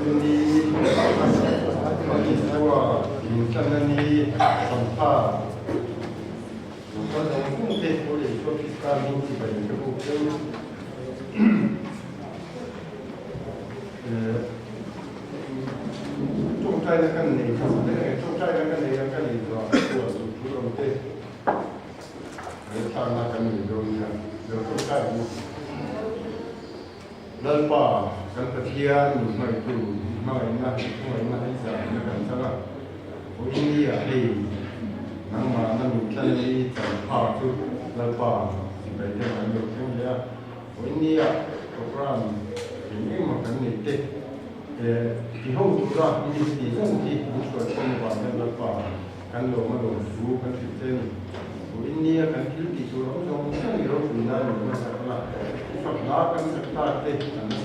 ini bagi semua insan ini tanpa bukan mungkin boleh kita minta bagi kebutuhan trong trai là căn này trong trai là căn này rồi của chủ đầu tư để tham gia căn này rồi trong trai lần bỏ căn vật thiên mày chủ mày là hay giả là cần sao là với ý ở đây nằm mà nằm chân đi chẳng phá chút lần bỏ thì phải theo hành động theo nghĩa với ý ở program những mà căn này tết thì không chủ ra như thì không thì một số trong và lần lần bỏ căn đồ mà đồ phú căn thực trên với ý căn cứ thì chủ đó trong những điều của người mà sẽ là Phật giáo căn thực ta tết là nó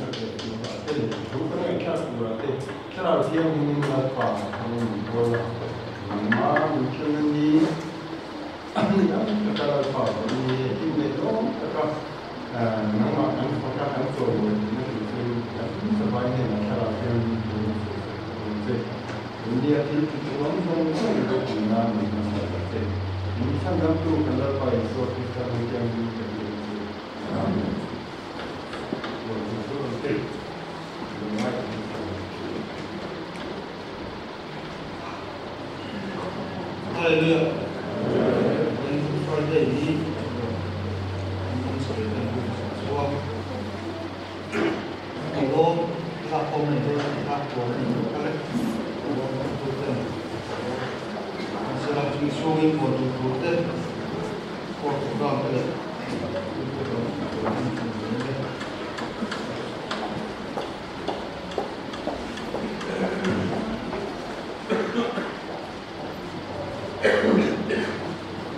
sẽ được chủ các ngày khác của tết cái nào thiên nhiên là quả không có mà mình chưa nên đi ăn cái là quả thì cái này đó cái nó mà ăn có các ăn rồi nó thìสบายเนี่ยนะครับเป็นอินเดียที่ตัวนั้นคงไม่ได้ถึงนานนะครับแต่มีท่านรับรู้กันแล้วไปสวดที่จะมีการมีกันอยู่วันที่สุดที่ไม่ได้เรื่องเป็นคนได้ดีมันสวยนะสวยโอ้ถ้าผมไม่ได้ถ้าผมไม่ได้ก็เลยผมพูดเองสำหรับที่ช่วงนี้ผมพูดเองผมก็เลย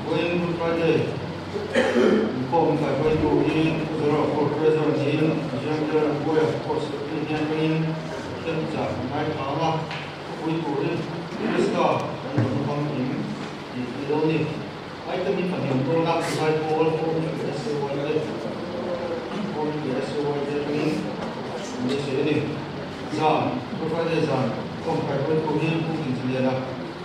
วันพุธเลยผมไปดูที่สระบุรีสระบุรียังเจอบุรีโพสต์ที่ยังเป็นเรื่องจากนายทาระคุยตัวนี้คริสต์เป็นคนที่ที่โดนนี่ไอ้ตัวนี้ฝันยังตัวนักสายโพลโพลเอสโอวันเลยโพลเอสโอวันเลยนี่นี่เสียนี่จานทุกคนได้จานผมไปดูที่ผู้กินเสียนะ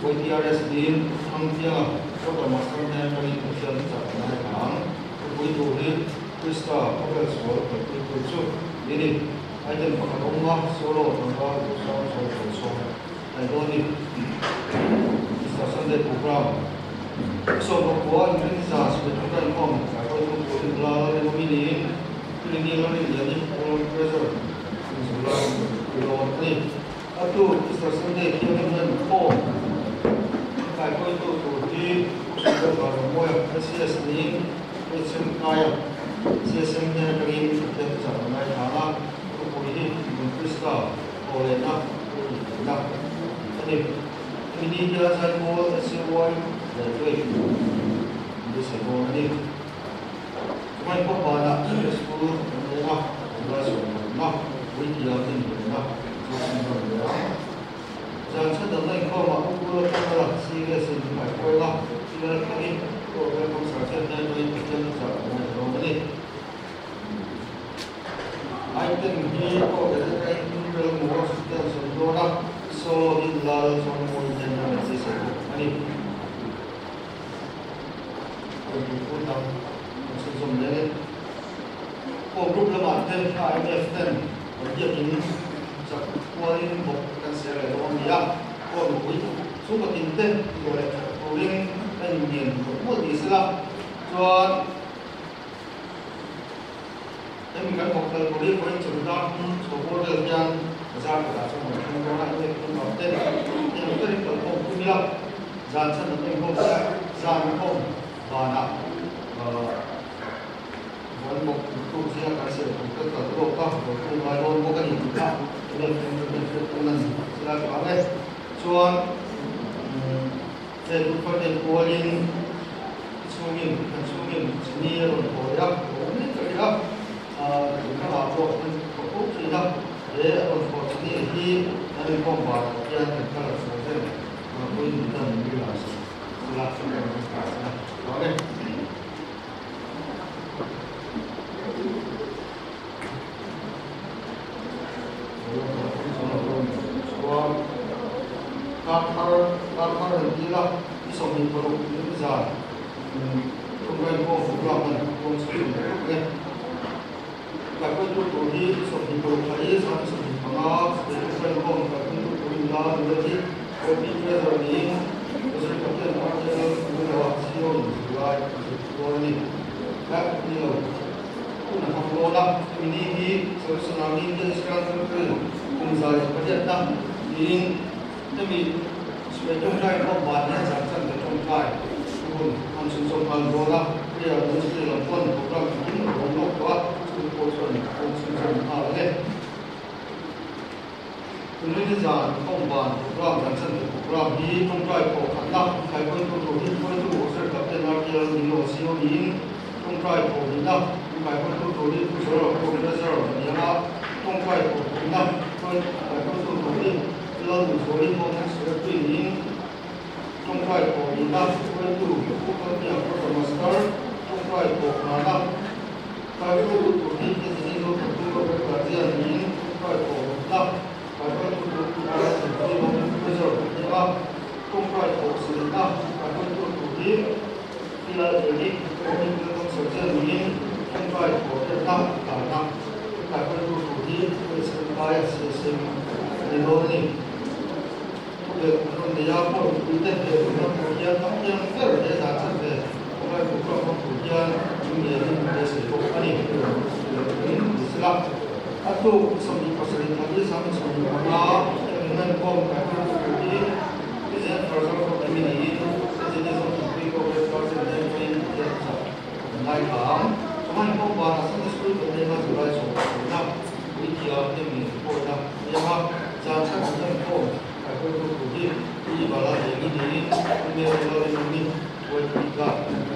วันที่อาร์เอสดีนทำเที่ยงก็ต้องมาสร้างแนวเป็นเที่ยงจากนายทางคุยตัวนี้คริสต์พระเจ้าสวรรค์คุยตัวชุดนี่ไอ้เรื่องขององค์ว่าโซโล่ของเราสอนไอ้ตัวนี้คริสต์สันเดย์โปรแกรมส่วนของหัวอินเดียสเป็นทุกการของการคุยตัวนี้เราเรียนวิธีนี้เราเรียนอย่างนี้เราเพรสเซอร์เรานี่อันตัวคริสต์สันเดย์ที่เราเรียนโค้การคุยตัวที่สุดยอดของมวยเอสเอสนี้เป็นสิ่งใดเสียสิ่งที่เราเรียนจากนายทาระก็คุยที่มันคริสต์โอเลนักอันนี้วิธีที่เราใช้โค้ดเสียไว้แต่ด้วยดูสิโค้ดนี้ไม่พบว่านะที่สกูลเนี่ยนะเราสอนนะวิธีเราที่นี่นะจะสอนเราจากชั้นตอนนั้นเข้ามาอุปกรณ์ต่างๆสิ่งที่สิ่งที่หมายความว่าที่เราทำนี้ก็เป็นภาษาเช่นนั้นโดยที่เราจะไม่รู้นี่ไอ้เรื่องนี้ก็เป็นไอ้เรื่องหัวสุดยอดสุดยอดโซลิดลาสองคนเจนนั่นสิสิอันนี้คนที่พูดทำสุดสมเลยพวกรูประบาดเต็มท้ายเต็มเต็มวันที่กินจากตัวนี้บอกกันเสียเลยตรงนี้พวกคุยสู้กับกินเต็มตัวเลยตัวเรื่องเป็นเย็นพูดดีสิละจนแต่มีการบอกเลยตัวเรื่องคนจุดด้านส่วนพวกเรื่องยังจานกระดาษสมุดเป็นตัวนั้นเป็นตัวเต้นยังไม่ได้เปิดพวกคุณยับจานฉันเป็นพวกจานพวกบานับวันบอกตัวเสียการเสียผมก็ตัดโลกก็ผมคุณลอยโดนพวกกันอีกครับเรื่องเป็นตรงนั้นสิละก็อะไรส่วนเจ้าทุกคนเป็นตัวลิงช่วงนี้ชนีรถโผล่ยับผมนี่ก็ยับถึงขนาดพวกมันพวกที่ยับเดี๋ยวรถชนีที่นั่นก็มาที่อันเป็นขนาดสูงเส้นมาคุยกันมีหลายสิ่งสิละก็เป็นการนะเอาเลย Kakar Tila, Isomi Polo Nizar, Tunggai Ko Fulaman, Konsum, Kakar Tuli, Isomi Polo Kai, Samsung Panga, Tunggai Ko, Kakar Tula, Nidati, Kopi Federani, Usul Kapten Martel, Tunggai Sio, July, Tuni, Kaknilo, Kuna Hamlola, Minihi, Sosunami, Israel, Kumzai, Padeta, in the Special Time of Badness and the Tonkai, Hanson Somal Rola, we are mostly on one program in the Rola, to Portland, Hanson Harley. Tunizan, Homban, program and the program, he Tonkai for Kata, I went to him for the water, Captain Arkiel, Minosio in Tonkai for Nina, I went to him for Professor, Yana, Tonkai for Nina, I went to him. London for importance of being Don't try for enough when to put on the master, don't try for Nana. I will to hit the single to do the Guardian in, don't try for enough. I want to go to the preserve enough, don't try for Selena. I want to him, feel like the league, going to the surgeon in, don't try for enough. I want to him, with the bias system, the only. From the airport, we take the Korean third as I said, over the Korean, in the company, I took some possibilities, some now, and then come back to the present for some community, as it is on the big over the night arm. So my home was in the school, but they must rise over now. We are giving for them. They have Johnson and home. I go to the Bala, the Indian, and they are loving me what we got and the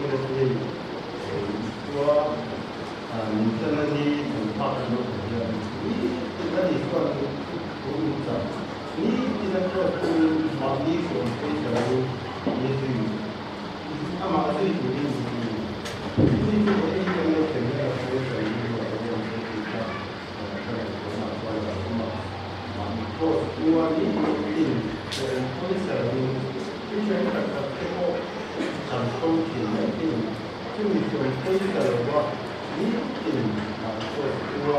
Congress Tua Internali Tempat Untuk Kerja ini tidak disuruh untuk ini tidak perlu mandi sampai jauh itu ama itu ini boleh kalau kerja saya saya kita terus Tua ini Congress ini kita tengok contoh iniซึ่งมีส่วนช่วยแต่ว่านี่เป็นตัว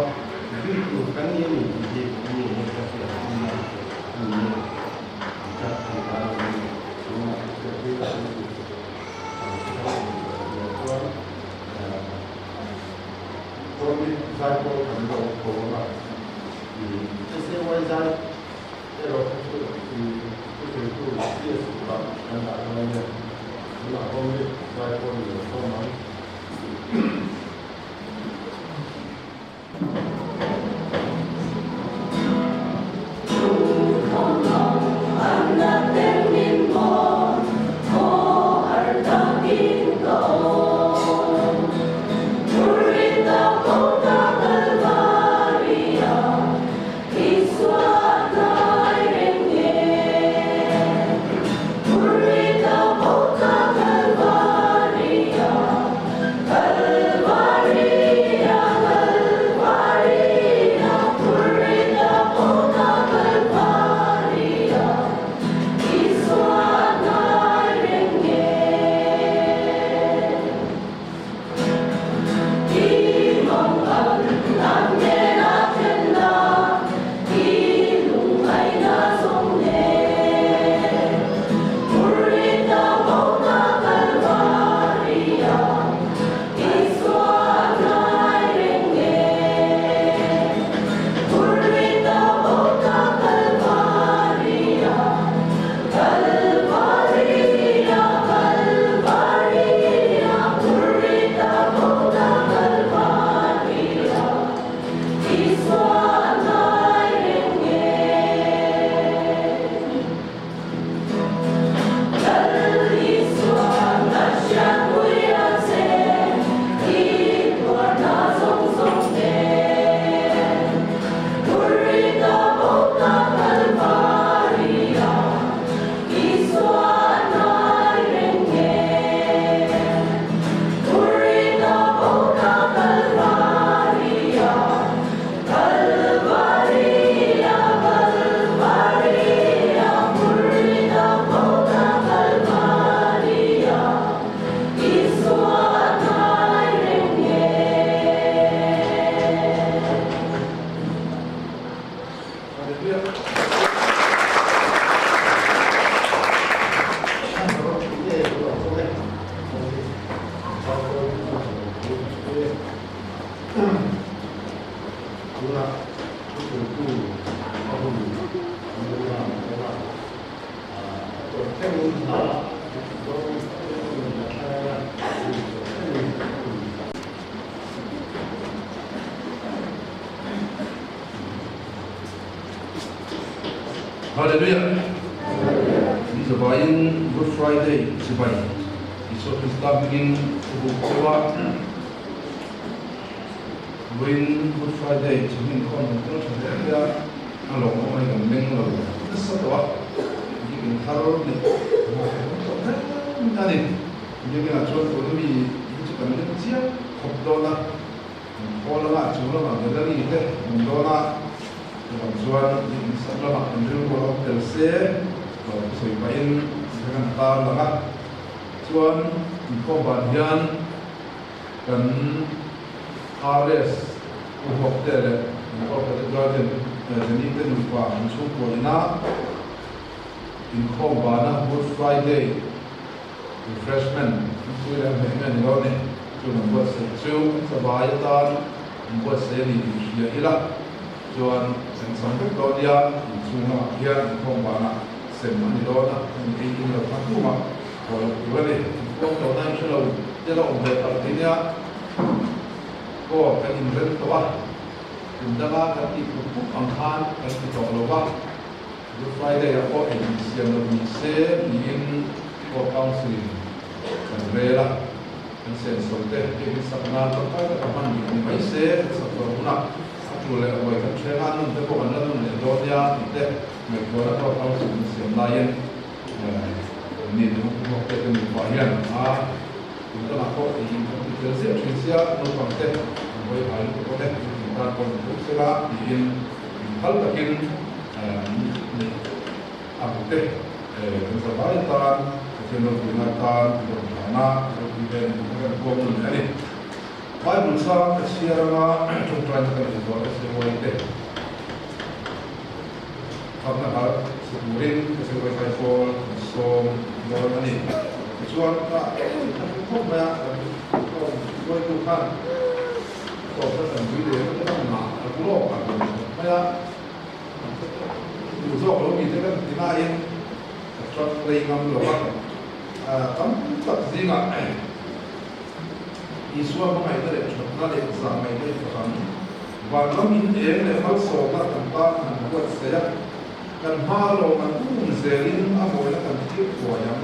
วิธีการเรียนรู้ที่มีการเรียนรู้จากการเรียนรู้จากที่เราตัวมีใจโปรทำเราโปรว่าจะเสียไว้ใจเราคือผู้เรียนสุขภาพการทำงานเราก็มีใจโปรอยู่ตรงนั้น Hallelujah. Disabayin Good Friday sibay. Iso Krista begin bukuwa. When Good Friday chimin kon ko chaya along ko ay gameng lo. Sa to. Yung taro ni. Tani. Yung na chot ko mi ito kami siya. Kopdona. Kola na chulo na gadali ite. Mondona. Tuan insyaAllah akan berubah terse, saya main dengan tar lama. Tuan kau bagian dan Ares hotel, kau berjalan jadi itu lupa masuk kolina. Kau bana Good Friday refreshment, itu yang memang ni. Tuan buat sesuatu sebaya buat seri dia hilang. Tuan sampai kalau dia cuma dia kombana semua dona ini adalah fakuma kalau boleh kalau nanti kalau dia orang artinya kau kan invent tua undang kan itu angkat kan itu loba Good Friday apa edisi yang lebih se ingin kau counseling dan rela kan sen so te ke sakna to ka ka man ni mai se sa to na tu le oi kan thena nun te ko an la nun le do ya te me ko ra ko ka su se la yen ni de mo ko te ni ba yan a tu ta ko i ko se se sia no pa te oi ai ko te ta ko tu se la in hal ta kin ni a te kan sa ba ta ke no ku na ta ko na dan bukan ini. Bible sa siara contohnya kan itu semua itu. Karena hal seburin keseluruhan Bible som dalam ini. Kecuali tak banyak kalau itu kan kalau kita video itu kan aku loh aku banyak itu kalau kita kan dinain kecuali peringam loh kan tak zingat Isua mengai dari contohnya dari zaman itu kan, walau ini yang hal soal tentang buat saya kan malu mantu zerin apa yang kan kita yang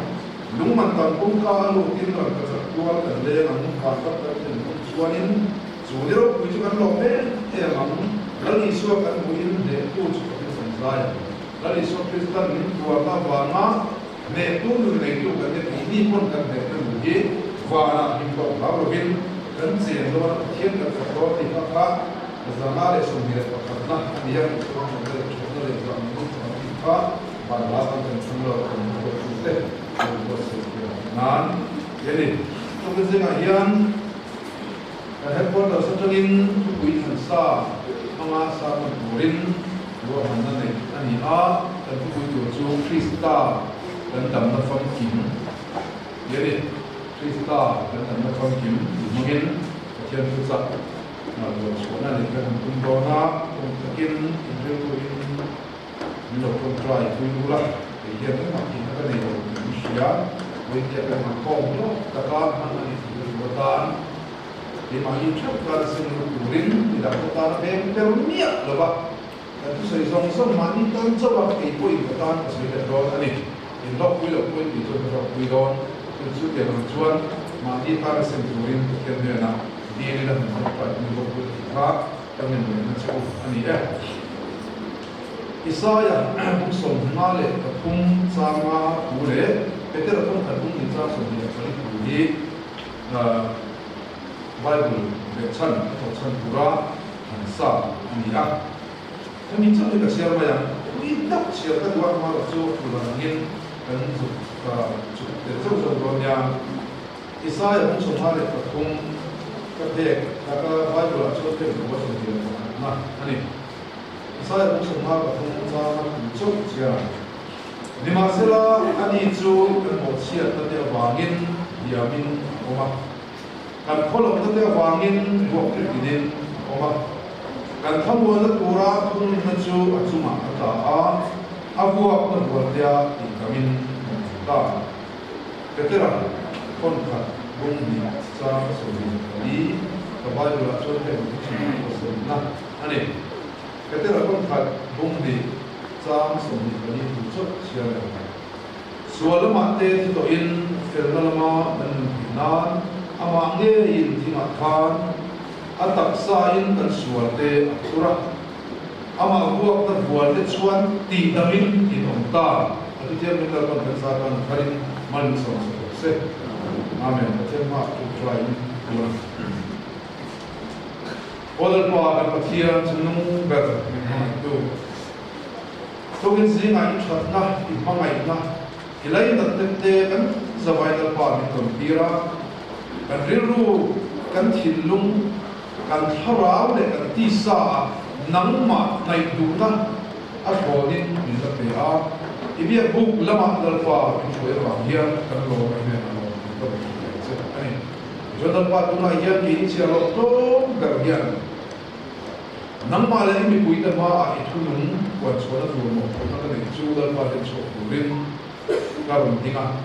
lung mantan pun kalau kita keluar dan dia namun kata dan suanin sudah puji kan lope namun lalu Isua kan puji dia tu seperti saya lalu Isua Kristen ini keluarga bama netu kan ini pun kan dia puji Vana himbo Baruhin dan sehingga kian terkawal di apa zaman esumir perkara dia orang yang berjuang dari zaman itu pada masa dan semula berjuang bersekian jadi kemudian yang headquarter setelin kuitan sa mengasa mengurin dua mana ni ani a dan kuitu Krista dan dalam famkim jadi Krista dan anak famkim mungkin kian pusat buat sekolah ni kan tundona mungkin itu menurut try itu lah dia kan makin ada di Indonesia dia kan makom lo kata mana itu buatan di mana itu kalau semua kuring tidak buatan perunia lepas itu saya song mani tan coba kipui buatan sesuai dengan ini indok kuil itu kuilon itu dia tujuan mati para senturin kerana dia adalah tempat untuk kita kami mengenal ini Isaya musuh nale pun sama boleh betul pun pun kita sudah kali ini Bible baca atau pura hansa ini kami juga siapa yang tidak siapa dua malam tu ulangin dan itu sebabnya Isaya pun semua lepas kerja kata Bible acuk ke buat sendiri. Nah, ini Isaya pun semua lepas sama acuk siapa. Di masalah ini itu kemudian tadi wangin diamin rumah. Kan kalau tadi wangin buat ini rumah. Kan kamu ada pura pun itu cuma kata aku akan buat dia diamin. Tak, ketika kontak bumi sama seperti kepada rasul yang nah, ani ketika kontak bumi sama seperti ucap siapa soal mate itu in firman dan binan amangnya in timakan atak sain dan suate surah ama buat terbuat cuan tidamin in ontar itu dia minta kompensakan hari malam selesai. Amin. Terima kasih. Oleh Tuhan perhatian senang betul. Itu. Tuhan sehingga itu adalah imangai nah. Ilain tertentu kan sebagai Tuhan itu bira kan riru kan hilung kan harau dan tisa nama naik dunia asbodin bisa pihak. Ibi buk lama dalpa itu orang yang kan lo ini ini. Jodoh pak tuna yang ini siapa tu kerja. Nama lain ini kuita ma itu nung buat sekolah dulu. Kita ni jodoh pak itu kurin karun tinggal.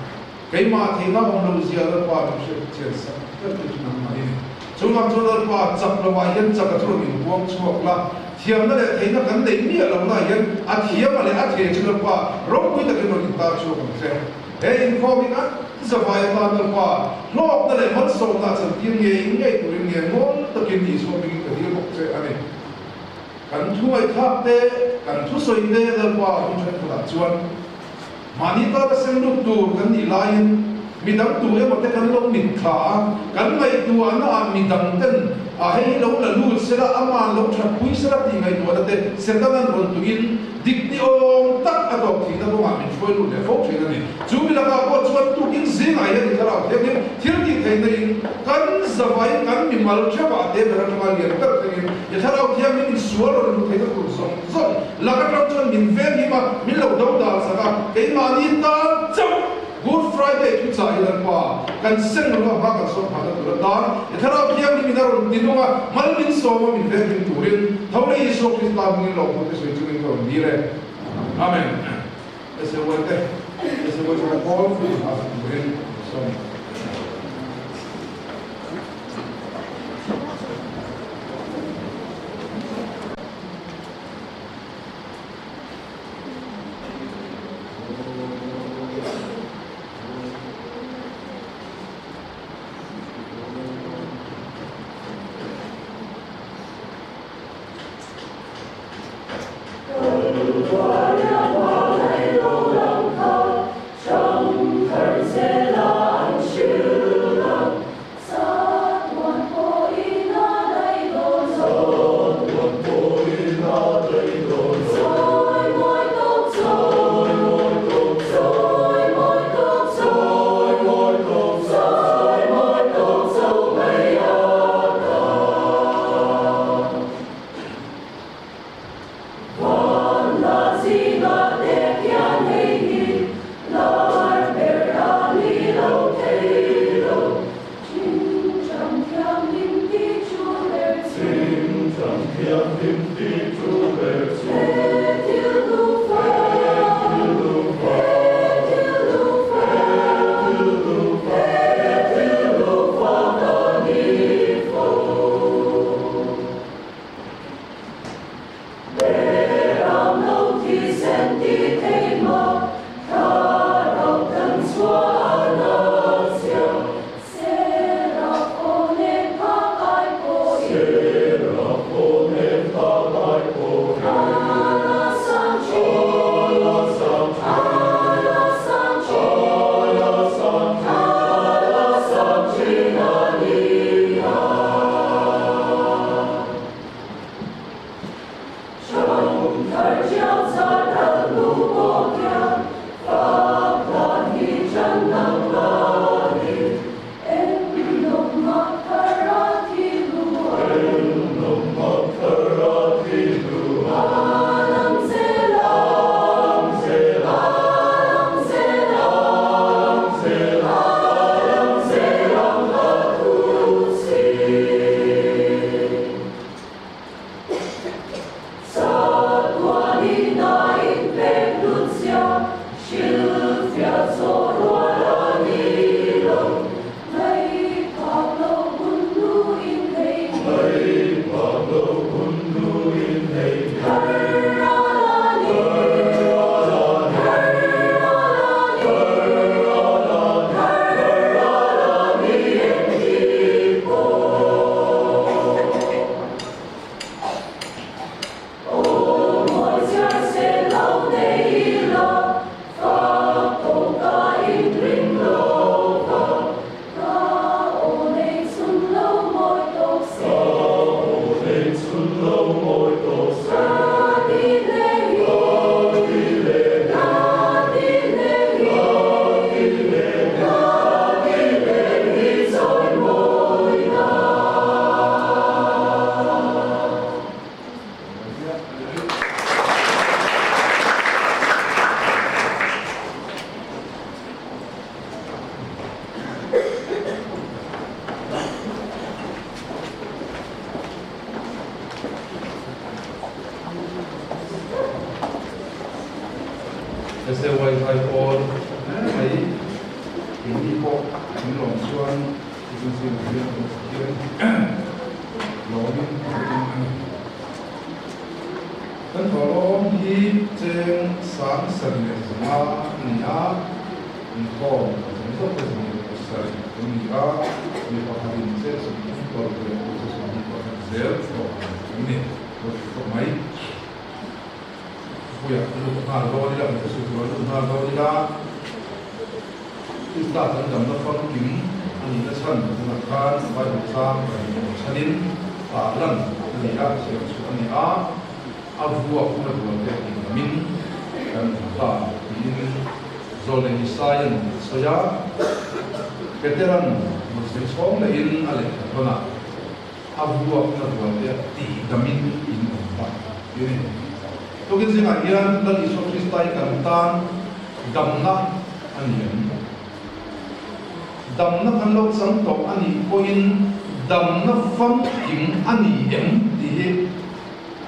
Kema tinggal orang Malaysia pak itu cerita. Itu nama ini. Cuma jodoh pak cap lawayan cap terus ini buang sekolah. Tiap nanti kita kan ini adalah lawayan. Tiap malah tiap jodoh pak. Rong kita kena kita cuci. Info ini zavai ta na pa lok na le man so na chan tin nge turin nge ngol takin ni so mi ka dir bok che ani kan thu ai thak te kan thu soi te da pa hun chen la chuan mani ta da sem lu tu kan ni lain midang tu e mate kan lo mit kha kan mai tu ana midang ten a hei lo la lu sera ama lo tha pui sera ti ngai tu te sendanan ron tu in dik ti ong tak adok thi na bo ma min foi lu le fo thei ni chu mi la ka ko chuan tu kin zing ai ni thara te ni thil ti thei nei kan zawai kan mi mal thaba te bera thama li tar te ni ya thara thiam ni sual ro lu thei ko zong zong la ka tro chuan min ven hi ma min lo do da sa ka ke ma ni ta chau Good Friday tu cai lan pa kan seng lo ha kan so pa tu da ya thara thiam ni na ro ni no ma mal min so ma min ven min turin thole iso krista min lo ko te so chu ni ko ni re amen ese wo Paul fi ha turin so Ese wifi all ai ini po ini long chuan itu sin login kan tolong hi cheng sang san le ma ni a in ko so ko ni sa ni a ni pa ha ni se so ni ko ko so ni ko se so ni ko mai ko ya ko ha do ni la ko so ko ha do ni la is ta tan dam na fa ki ani na san na kan ba du sa sanin pa lan ni a se so ni a avua ko na ko te min kan ta ni zole ni sayan soya veteran muslim song le in ale thona avua ko na ko te ti gamin in ta yun to kin singa yan dal iso kristai kan tan damna aniyan damna kan lo sang to ani ko in damna fam kim ani em ti he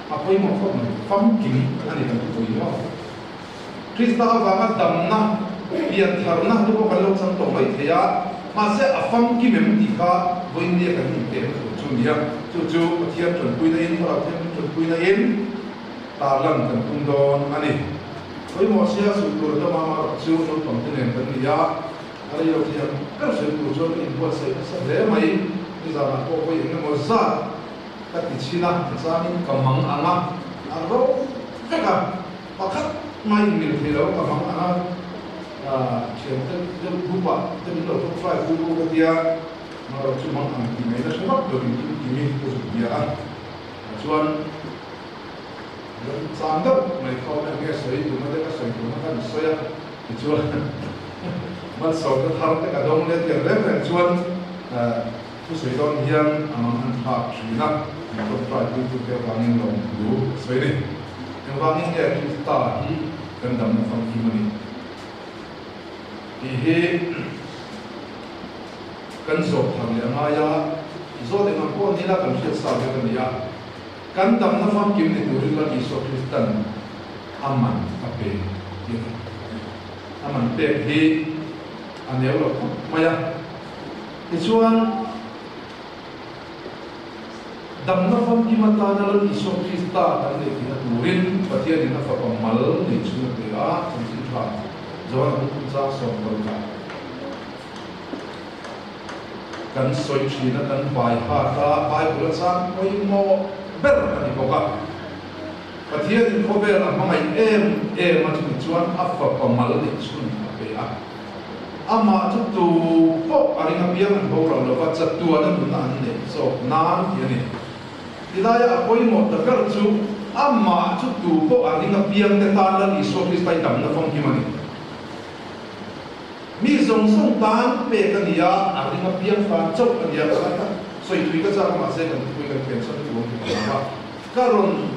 apoi mo fam kim ani kan ko yo krista va damna pian tharna to ko kan lo sang to mai theya ma se afam kim em ti ka boin dia kan ni te chu dia chu thiam chon pui na in ra thiam chon pui na in ta lang kan tung don ani koi mo sia su tur to ma chu no tom te nen kan ya ari yo thiam ka se tu cho in bo se sa le mai ni za na ko ko in mo za ka ti china sa ni kamang anga aro ka pakhat mai mil thelo kamang anga chen te bupa te lo to fai bu ko dia ma ro chu mang ang ki mai na so do ni ki mi ko su dia chuan sang đâu mày không ăn cái sấy tụi nó cái sấy tụi nó ăn sấy á thì chuan mà sau cái thằng cái cả đông lên tiền lên rồi chuan cái sấy đó hiền ăn hạt chỉ nát mình có phải tu cái vàng in lòng đủ sấy đi cái vàng in cái ta hi cần đâm nó phong kim này thì he cần dọc thằng này mà ya do thì nó có như là cần thiết sao cái này ya kan dam na fam kim ni turin la iso kristan aman ape aman pe hi aneu lo maya ti chuan dam na fam kim ta na la iso krista kan le ti na turin patia ni na fa mal ni chu te a chi tha zoan ku cha so ko ka kan soi chi na kan bai ha ta bai bu la sang koi mo ber ani boka pathian in khober a mangai em ma chu chuan afa pamal ni chun pe a ama chu tu po aringa piang an ho lo va chat tu an nu na ne so nan yani tidaya apoi mo ta kar chu ama chu tu po aringa piang te tan la ni so kristai dam na phong ki mani mi zong song tan pe ka nia aringa piang fa chok ka nia ka so itu juga cara masih kan itu kan pension itu apa karun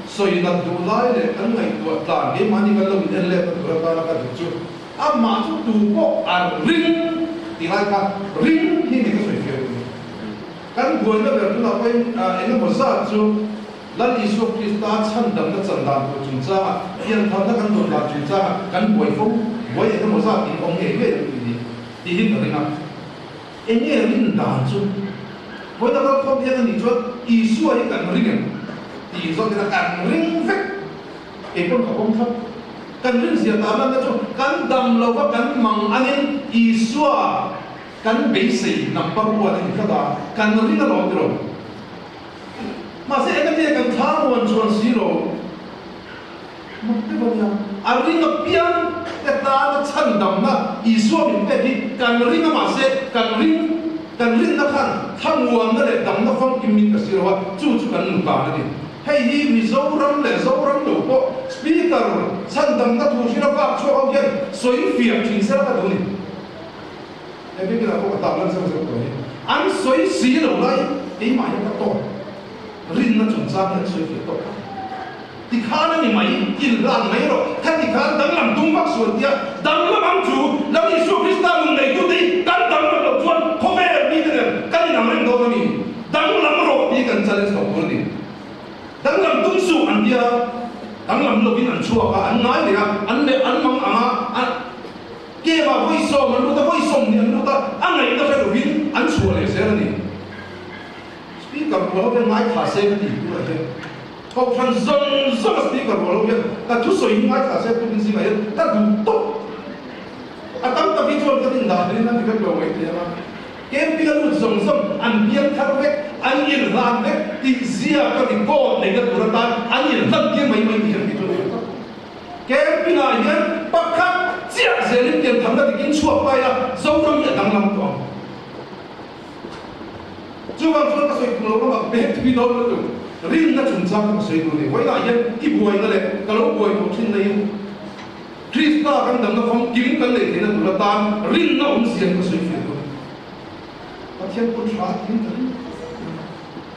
so ina dulai le kan ngai tua ta ni mani kan lo min le kan tura ta ka chu amma chu tu ko ar ring tilai ka ring hi ni ka so fiu kan buan na ber na pai ena bosa chu lan isu krista chan dam na chan dan ko chung cha hian thon na kan don la chung cha kan boi phong boi ena bosa in ong he ve ni ti hin na ringa enge rin dan chu với nó có không biết ni cho isu ai kan ring ti zo ta kan ring vek e pon ka kom thap kan ring sia ta na cho kan dam lo ka kan mang anin isu kan be sei number 1 ni ka da kan ring lo dro ma se ena te kan tha mon chon zero mo te ba ya a ring pian te ta na chan dam na isu min pe ki kan ring ma se kan ring na khan thamuam na le dam na phong kim min ka sirwa chu kan nu ka na ni hei hi mi zoram lo po speaker chan dam na thu sira ka cho au gen soi fiam thin sa ka du ni e bi na ko ta lan sa ko ni an soi si lo lai e ma ya ka to rin na chung sa na soi fi to ti khana ni mai il ran mai ro than ti khan dang lam tung bak suan tia dang lam am chu lam isu krista lung nei tu ti kan dang lo chuan ko ve ni de kan na ren do ni dang lam ro ti kan challenge ko ni dang lam tung su an dia dang lam lo bin an chua ka an ngai ni an le an mang anga an ke ba voi so man lu ta voi som ni an lu ta an ngai ta fe do bin an chua le se ni speaker ko be ngai kha se ni tu laเขาฟังzonสตีกับเราเนี่ยแต่ทุกส่วนยิ่งไม่ขาดเส้นทุกสิ่งอะไรแต่ดูตกอาตั้ม ka vi chon ka din da ni na ka lo mai te na kem pi lu zong zong an biang thar ve an in ran ve ti zia ka ti ko ne ga turata an in lam ke mai mai ni ki to kem pi na hian pakhat chia zen ken tham da kin chuak pai la zo ram ya dang lam to chu wang chuan ka soi ku lo ka ba be ti do lo rin na chung chang ka soi ku ni wai la hian i buai na le ka lo buai mo thin nei Krista kan dang na phong kim kan le na turata rin na sian ka soi fi ko pathian ko thra tin kan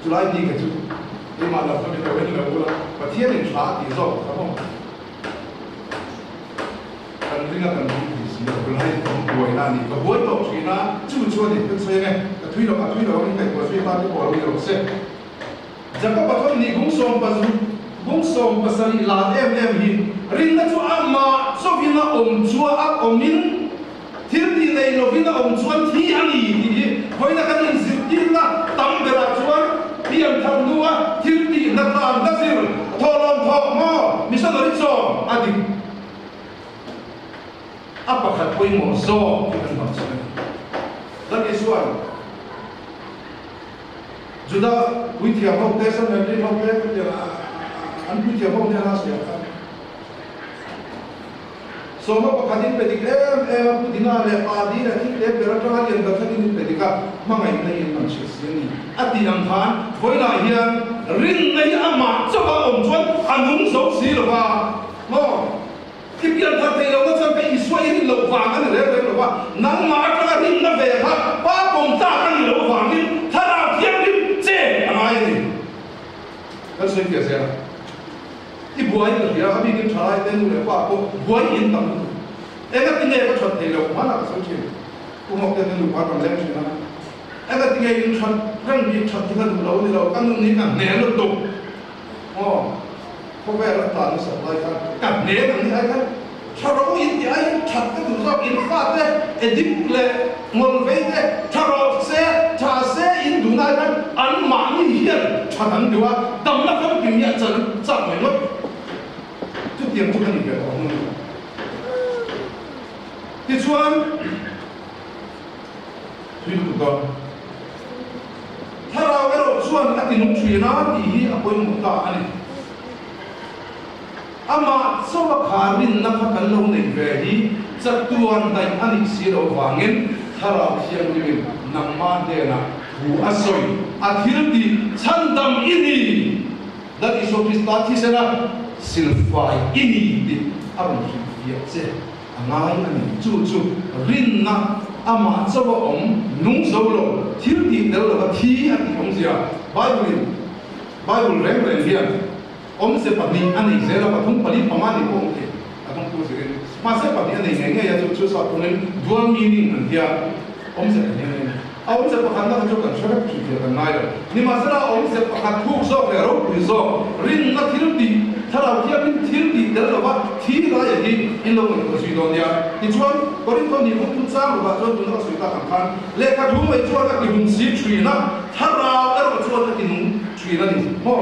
July di ka chu ni ma la fa mi ka wen la ko la pathian in thra ti zo ka mo kan ringa kan ni si ko lai ko buai na ni ko buai to chi na chu chu ni ka sei ne ka thui lo ni kai ko sei ta ko lo se jaka pathon ni gung som pasari la em hi rin na chu amma so vina chua a omin thil ti nei lo vina chuan thi ani ti hoina kan in zir ti na tam bera chuan pian tham nuwa thil ti na tan da zir tholom thok mo missionary chom adi apa khat poi mo zo ki kan ma chane that is one juda with your hope there's an every hope there an with your hope there last year so ma pakhatin pedikam pudina le padi ra thi le peratra le dakhatin pedika mangai nei man chisiani ati ang than voina hian rin nei ama chawa chuan anung zo si lo ba mo tipian tha te lo chan pe iswai ni lo wang an le lo ba nang ma ka rin na ve kha pa pom ta kan lo wang ni thara thiam ni che angai ni kan sei ke se i buai ka dia abi ni thai te nu le pa ko buai in tam e ga tinge ka thot te lo ma na ka so chi ku mo te nu pa kam le chi na e ga tinge in thot rang bi thot ti ka du lo ni lo kan ni ka ne lo tu o ko ve la ta ni sa lai ka ne ka ni ai ka tharo in ti ai that ka du zo in fa te e dik le ngol ve te tharo se tha se in du na ka an ma ni hian thadan diwa dam na ka kim ya chan cha mai lo tiang tu kan ni ke ong ti chuan thui tu ko thara ero chuan ati nu thui na ti hi apoi mu ta ani ama so wa kharin na kha kan lo nei ve hi chatuan dai ani si ro wangin thara thiam ni nang ma de na hu asoi athil ti chandam ini that is what is that is na silfai ini di arum dia che angai ani chu rin na ama chawa nung zo lo thil ti del lo thi ati ong sia bible reng hian se pani ani zera pathum pali pamani ko ke atong tu se ma se pani ani nge ya chu sa tunen dual meaning an dia se ne se pakhan na chu kan shara chu dia kan nai ni ma sara se pakhan thuk zo ke ro ri zo rin na thil ti thara kia min thil ti del lo ba thi la ya hi in lo ko sui don dia ti chuan korin ko ni ko tu cha lo ba chuan tu na sui ta kan le ka thu mai chuan ka ki hun si chui na thara ero chuan ka ki nun chui na ni mo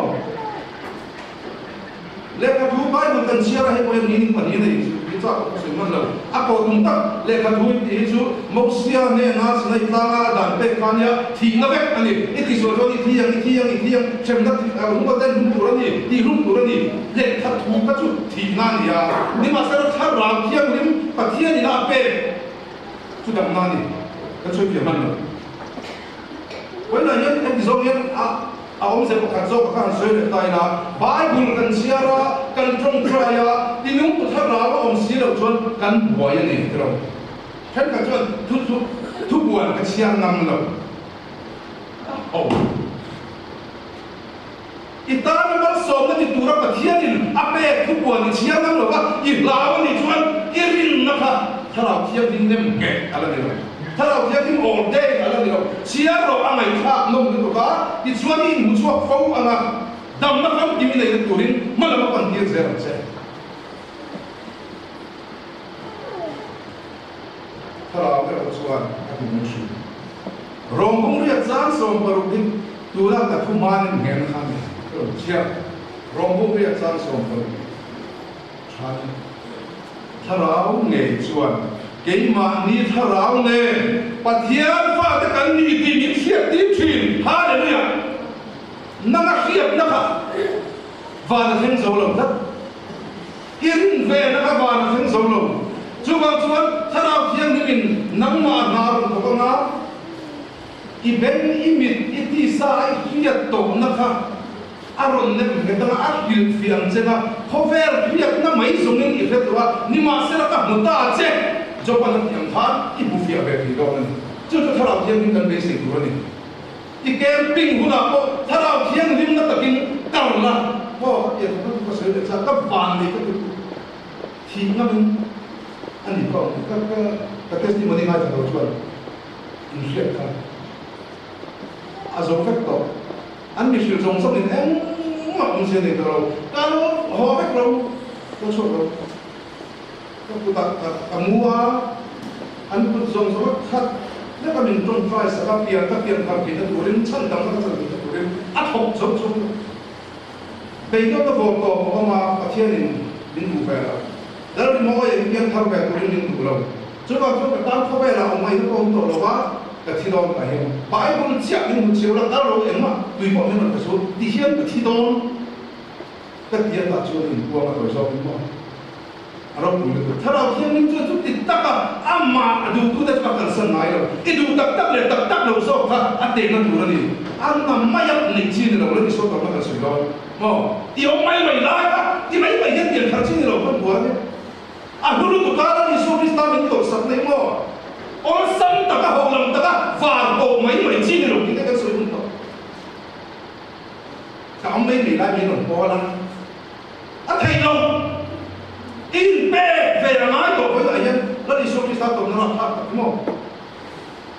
le ka thu bai mun kan sia ra he ko ni pa ni nei ti cha ko sui man lo a ko tum tak le ka thu ti chu mo sia ne na sinai ta ga dan pe kan ya thi na vek ani ti so jo ni thi yang chem na rum ba den rum ro ni ti rum ro ni le ka thu ka chu thi na ni ya ni ma sa ra ra thiam nim pa thia ni na pe chu dam na ni ka chu pi man lo wai na yan ti zo yan ông sẽ có khả dốc các hàng suy tại là Bible cần xia ra cần trong trai à đi nung tụt tháp lá ông xia đầu chuan cần bùa như này rồi hết cả chuan thu buồn cái xia năm lần oh ita na mal som na ti tura pathian ape thu buồn cái xia năm lần ba i lao ni chuan irin na kha thara thiam din dem ke ala ni rồi thara thiam din all day ala ni rồi xia ro angai kha nom ni to ka ti chuan ni mu chuak fo anga dam na kam ti mi nei turin mala ma pan ti zero che thara ka chuan ati mu chu rong bung ria chang som paru din tura ka thu man ngen khan ni chia rong bung ria chang som paru chan tharau nge chuan cái mà ni thà rau nè bắt hiền pha tất cả ni tìm những thiệt tìm truyền hallelujah năng khiếp năng cả và là thiên dấu lòng đất yên về năng cả và là thiên dấu lòng chú bằng chú ăn thà rau thiên ni mình năng mà nào cũng có ngã iben imit itisa hiat to năng cả aron ne ke tanga akil fiang chena khover phiak na mai zungin i fetwa ni ma sera ka muta che jopan tiang than i bu fia be ri do ne chu chu tharau thiang nim kan be sing ru ni i camping huna ko tharau thiang nim na takin karla ho ye ko se de cha ka ban ni ko thi na min ani ko ka testimony ma ta do chuan in shek ka azo fek to anh bị sử dụng xong thì em mà cũng sẽ được rồi, ta nó họ biết đâu, tôi số đâu, tôi ta mua, anh cũng dùng số khác, nếu mà mình trồng phải sẽ làm tiền làm gì nó đủ đến chân đằng nó sẽ đủ đến áp học giống bây giờ tôi vô cổ mà phát hiện đến đủ phải là, đó là mọi người những thao về đủ đến đủ rồi, chứ còn chúng ta thao về là ông mày nó không tổ đâu quá. cái thi đón cái hiện bài cũng chắc nhưng một chiều là ta rồi em mà tùy mọi người một số đi hiện cái thi đón cái tiền ta chưa đến qua mà rồi sao cũng mà rồi cũng đượcถ้าเราเที่ยงนี้จุดติดตักอ่ะมาดูกูได้ฟังกันสักหน่อยแล้วไอ้ดูตักเลยตักเราชอบค่ะอันเด็กนั่นดูนี่อันนั้นไม่ยับหนึ่งชิ้นเราเลยชอบกันมากันสุดยอดมั้งที่เอาไม่ได้ค่ะที่ไม่เห็นเดียนทั้งชิ้นเราคนบัวเนี่ยอ่ะดูดูตัวการนี่ชอบที่ตาเป็นตัวสัตว์เลยมั้งôn sân tất cả hậu lòng tất cả và bộ mấy chi này rồi cái sự không tốt cả mấy người lại bị nổi bò lắm thầy lòng in bê về là nói của với lại nhân nó đi xuống đi sao tụi nó làm pháp đúng không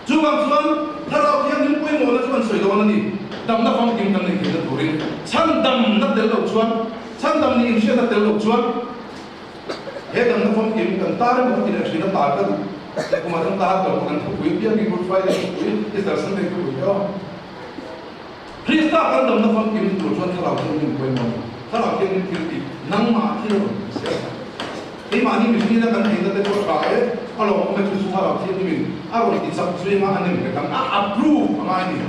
chú bằng chú ănถ้าเราเที่ยงนี้ไม่หมดแล้วchú ăn sợi đồนั่นนี่ดำนักฟังกินกันเลยกินกันตัวเองชั้นดำนักเดลล์ชวนชั้นดำนี่อินเชียนักเดลล์ชวนเฮ้ดำนักฟังกินกันตาเรื่องมันกินอะไรสินักตากันkuma dan ta ko kan ko wi bi good friday wi is there something to do Krista kan dam na fam kim to chon thala ko ni ko mo thala ke ni ki nang ma thi ro se ei ma ni mi na kan thei da ko ra e alo ma chu su thala thi ni a ro ti sab chui ma an ni kan a approve ma ni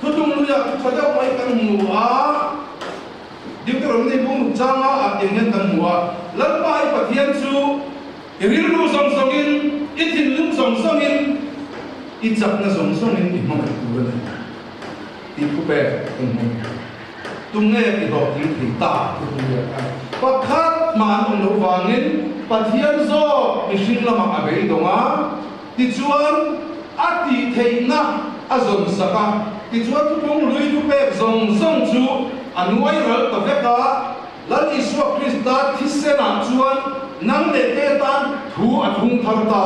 to tung lu ya cha ja mai kan mu a dik ro ni bu cha ma a eng kan mu a lan pai pathian chu Iril lu song-songin, itin lu song-songin, itzak na song-songin, imam ay tuwan ay. Ikupe, tungay ito, kita, pagkat maanong lupangin, patiyan so, isin lamang abay ito nga, titsuan, ati thay na, azon saka, titsuan tutong luy tupe, song-song chu, anuay ral tafeka, lan iswa Krista, tisena chuan, nang le te tan thu athung thar ta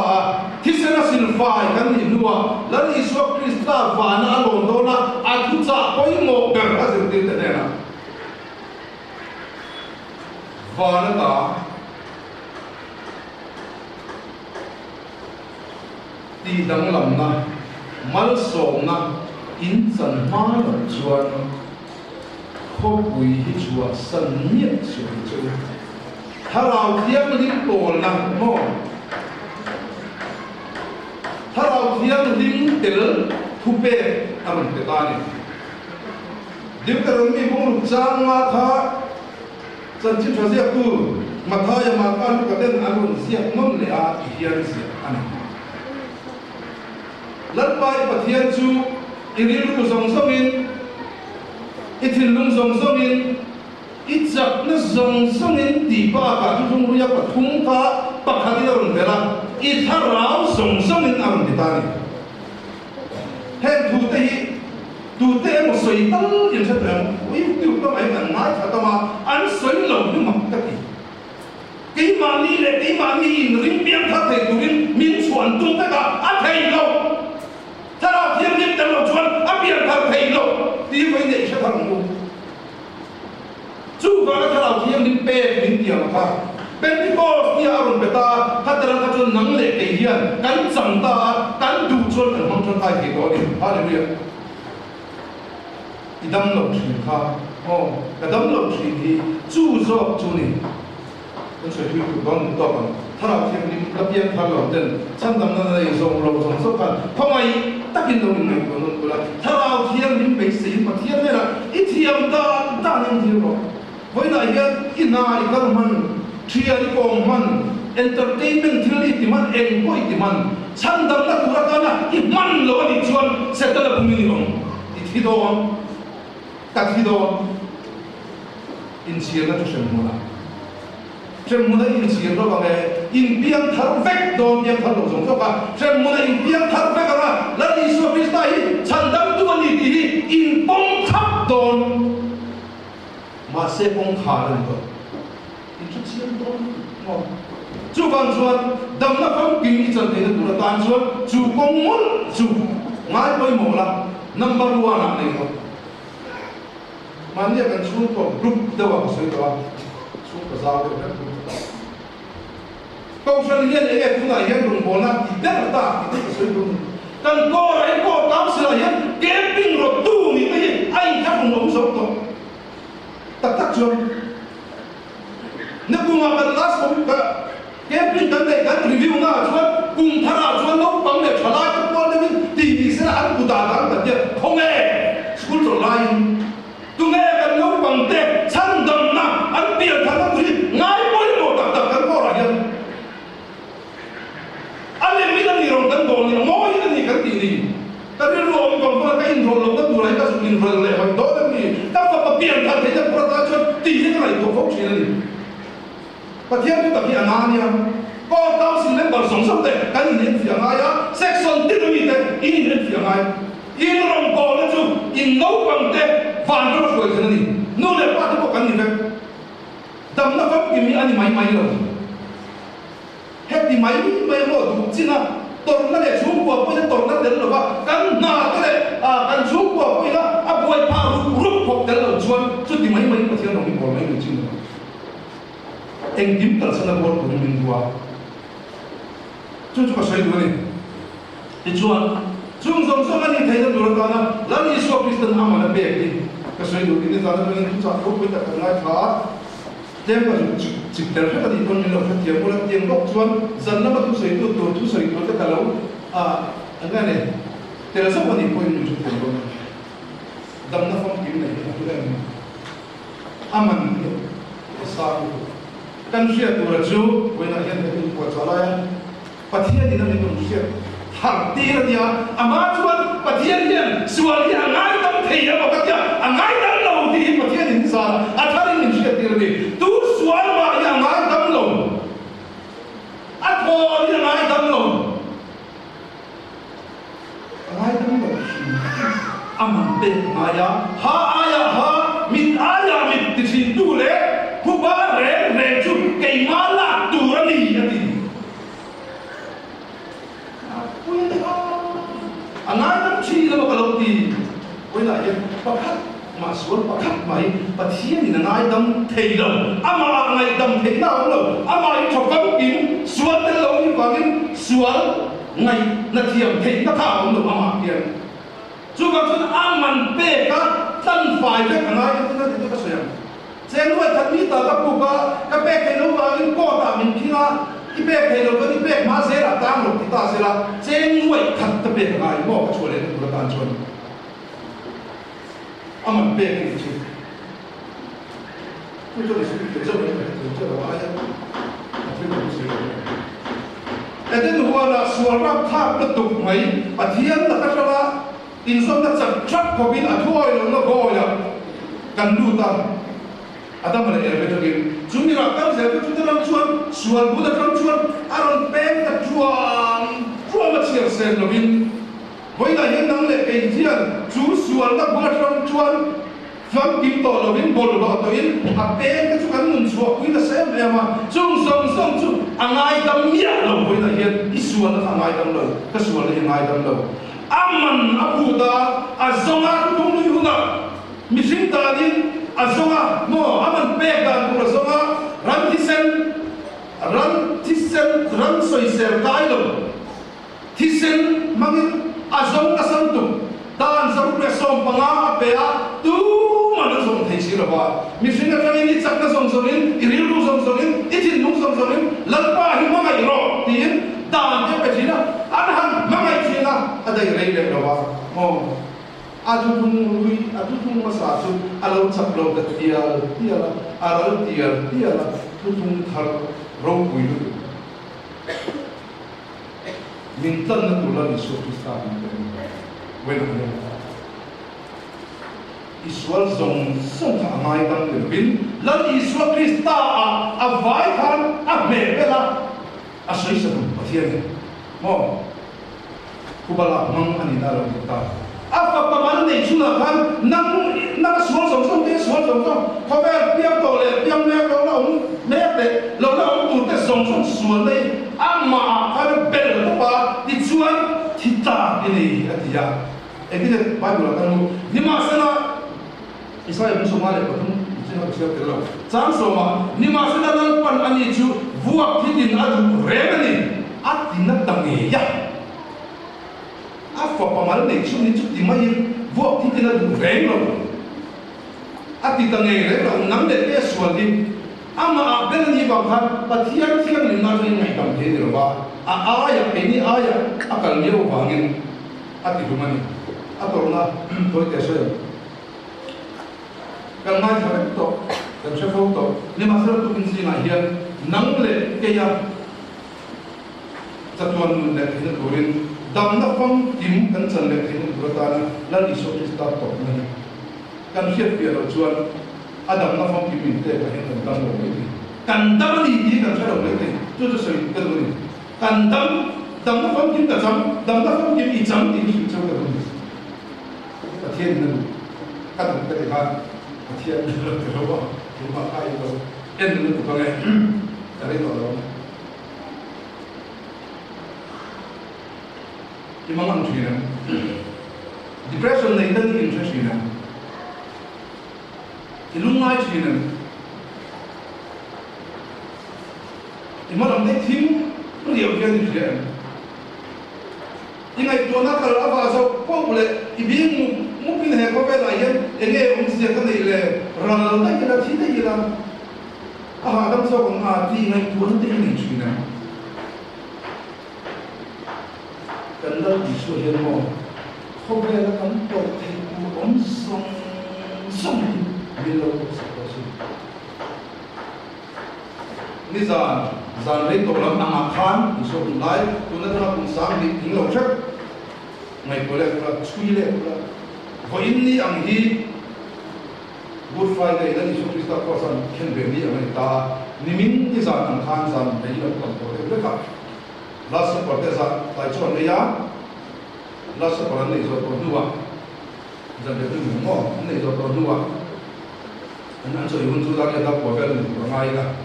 thisena sin fai kan ni nuwa lan iswa Krista va na lon do na athu cha koi mo ber azin tin te na va na ta ti dang lam na mal som na in chan ma lo chuan kho pui hi chua san miet chu chuถ้าเราเที่ยงลิ้นโตนะโม่ถ้าเราเที่ยงลิ้นเตลทุเปอันนั้นเป็นตาเนี่ยเดี๋ยวแต่เราไม่พูดจางมาท่าสันจิตเสียกูมาท่ายังมาการกระเด็นอารมณ์เสียมันเลยอาเทียนเสียอันนี้ลัดไปปะเทียนจูอิริลุสงสมินอิทิลุสงสมินitzak na song-songin di pa ka tutong ruya pa thungka pakhati daron bela itharao song-songin aron ditani hen tute mo soi tal yin sa tang ui tu ta mai kan ngai tha ta ma an soi lo ni mak ta ki mani in ring piang tha thei turin min chuan tung ta ka a thei lo thara thiam nim ta lo chuan a piang tha thei lo ti vai nei sa thang mu chú vào cái thảo thiêng đến bê đến tiền mà bên cái cô kia ở bên ta các thằng các chú nắng lệ cái hiền cắn chẳng ta cắn đủ chuột ở trong trong tay cái đó đi hallelujah cái đâm lồng chìm kha cái đâm lồng chìm thì chú dọc chú này con sẽ thuyết của con to bằng thara thiam lim kapian thalo den chandam na nei zong lo zong so kan thongai takin lo nei ko non bula thara thiam lim be se ma thiam ne la I thiam da ning thiam ro voina hian ina I kal man thiari ko man entertainment thili ti man eng koi ti man chandam na tura kana I man lo ni chuan setala bumi ni ong I thidon ka thidon in siena to shemuna Tremuna in Sierra Valley, in Pian Tarvek, don't get Tarvek, Tremuna in Pian Tarvek, let me show his day, Chandam to Niti, in Pong Tapdon, Mase Pong Harando. Introduction Don. Chuban Swan, Damna from King Itzel, the Tansuan, Chu Kongmul, Chu, my boy Mola, number one. Mania can shoot for group the one, so super sour. Câu chuyện hiện nay cũng là hiện đồng bộ là rất là ta thì sử dụng cần có lại có tám sự là hiện kế pin rồi tu mình cái gì anh chắc không đúng sống tốt tất tất chưa nếu cùng mà last cũng kế pin cần này cần review na chuan cùng thara chuan nó bằng để trả lại cho con nên thì sẽ là ăn cụ ta đang cần gì không nghe school trở lại tu nghe cần nó bằng để chăn đầm na ăn bia thằng nó gì ngay mỗi một tập tập cần có lại hiện anh em mình đi rồi đón ni mỗi cái gì cái gì đi cái điều rồi còn có cái intro lâu cái tuổi cái sự intro này mà đó là gì các pháp biển thật thế cho production tỷ cái này của phong chuyện này và theo chúng ta thì anh nha có cao sinh lên bảo sống sống đấy cái gì nên phiền ai á section tiếp đi đấy in nên phiền ai in rong bò lên chú in nấu bằng đấy phản cho nó rồi thế này nô lệ qua cái bộ cái gì đấy đâm nó pháp cái gì anh mày rồi hết thì máy bây giờ chỉ là tổn nó để xuống của bây giờ tổn nó đến rồi và căn nào cái này căn xuống của bây giờ bây phá rút hoặc đến rồi chuan chút thì máy mà thiếu đồng hồ máy mình chịu anh kiếm tận sân là của mình qua chút có xoay đuôi thì chuan chúng sống anh thấy được rồi đó là lý do vì sao mà nó bể đi cái xoay đuôi thì ra nó mình chọn không biết là cái này khó Tem ka chik ter ka di kon milo ka tiang ko tiang lok chuan zan na ma tu sei tu ta kalo anga ne ter sa ko ni ko ni chu tiang ko dam na fam kim nei tu le aman sa ko kan sia tu ra chu ko na hian ka ko chala ya pathian ni na ni tu sia har ti ra dia ama chuan pathian hian sual ya ngai tam thei ya ba ka angai dam lo ti pathian ni sa athari ni sia ti ra ni sual mà nhà ngài đâm lồng, ăn thò nhà ngài đâm lồng, ngài đâm lồng, âm bể ngài ha mit thì xin tu lệ, khu ba rẻ chút cây má lạc tu ra đi vậy đi, ngài đâm chi là một cái lâu thì, quay lại cái bắt mà suốt và khắp máy và thiên thì là ai đâm thầy đâu ama ngày đâm thầy nào đâu ama cho các kiếm suốt tới lâu như vậy suốt ngày là thiềm thầy nó thảo không được ama thiềm chú các chú aman bê các tân phải cái này nó thì nó sẽ xem nuôi thật mi ta các cụ các bê thầy nó vào những con ta mình khi na cái bê thầy nó cái bê má dễ là tam một cái ta sẽ là xem nuôi thật tập bê cái này bỏ cái chuột lên nó là tan chuột aman bê cái gì tôi cho lịch sử cho mình cho là ai á tôi không sử dụng cái thứ hai là suy ra tháp nó tục mấy và thiên là cái đó in sông nó chặt chặt có bin thôi nó gọi là cần đủ tâm ada mana yang betul ni chúng ni là các giải chúng ta làm chuan sual bút làm chuan aron pen ta chuan mà chia sẻ nó bin với là những năng lực cái gì chú sual ta bút làm chuan phàm kim tổ là bin bol lo to in a pen cái chú cần muốn sual với là xem em mà chúng song chú angai đam mía lo với là hiện sual là angai đam lo cái sual là angai đam lo aman abuda azonga tung lui huna mission ta din azonga mo aman pegan ko azonga ran soiser kailo tisen mangin azong na santu tan sa pre som panga pea tu man zong thei sir sila ba mi singa kami ni chakna songsorin irilu songsorin itin nung songsorin lalpa hi mamai ro tin dan te pechina anhan mamai china adai reile lo ba mo adu tung masa su alau chaklo da tiala alau tiala tung thar ro kuilu min tan na tulan isu Krista when Israel zong ka ngai dang bin lan Israel Krista a vai khan a me bela a sei sa pathian mo kubala mang ani na ro ta a fa pa man nei chuna khan nang sual zong te sual zong khober piam to le piam le lo la me te lo la tu te zong sual nei a ma khan bel to pa ti chuan thita ini atia edile Bible kan ni ma sana Israel musuh malik betul, jangan siap terlalu. Jangan semua, ni masih dalam pan ani ju buat hidin adu remeni, ati nak tangi ya. Apa pamal ni ju ni ju timai buat hidin adu remelo. Ati tangi remelo, nang dek dia suami. Ama abel ni bahan, patian tiang ni nak ni ngai kam dia ni loba. Ayah ini ayah akan dia bangin. Ati rumani, atau na kau tiada. Kalau ngai sampai tu, dan saya foto, ni masalah tu mesti nak hian, nang le kaya satuan le ini turin, dam nak pun tim kan le ini beratan, lalu isu kita top ni, kan siap biar tuan, adam nak pun tim inte kan yang dam lo ini, kan dam ni kan saya lo ini, tu saya itu ni, kan dam nak pun tim dam nak pun tim ijam ini saya lo ini, tiada ni, kan kita Tiada terlalu rumah kaya tu, itu bukannya dari orang. Imam Anjina, depression ni dan interest ni, ilungai ni. Imam Anjina tim beliau yang dia. Ingat tuan kalau apa asal pun boleh ibing mungkin hanya kau belajar, ini mesti akan ile ramal tak kira tidak kira. Adam seorang mati ingat tuan tidak ini cina. Kalau disuruh mau, kau belajar untuk tipu song bila seperti. Ni zan rei tolong amakan, disuruh mulai, tuan tu nak pusang di tinggal cek. Mai boleh pula cui le pula. Kau ini anghi Good Friday dan Yesus Kristus kuasa ken bendi Amerika nimin di zat angkan zat bendi lekam boleh lekap. Last seperti zat tajuan dia, last seperti ni zat berdua. Zat bendi mo, ni zat berdua. Anak saya pun sudah kita boleh ramai lah.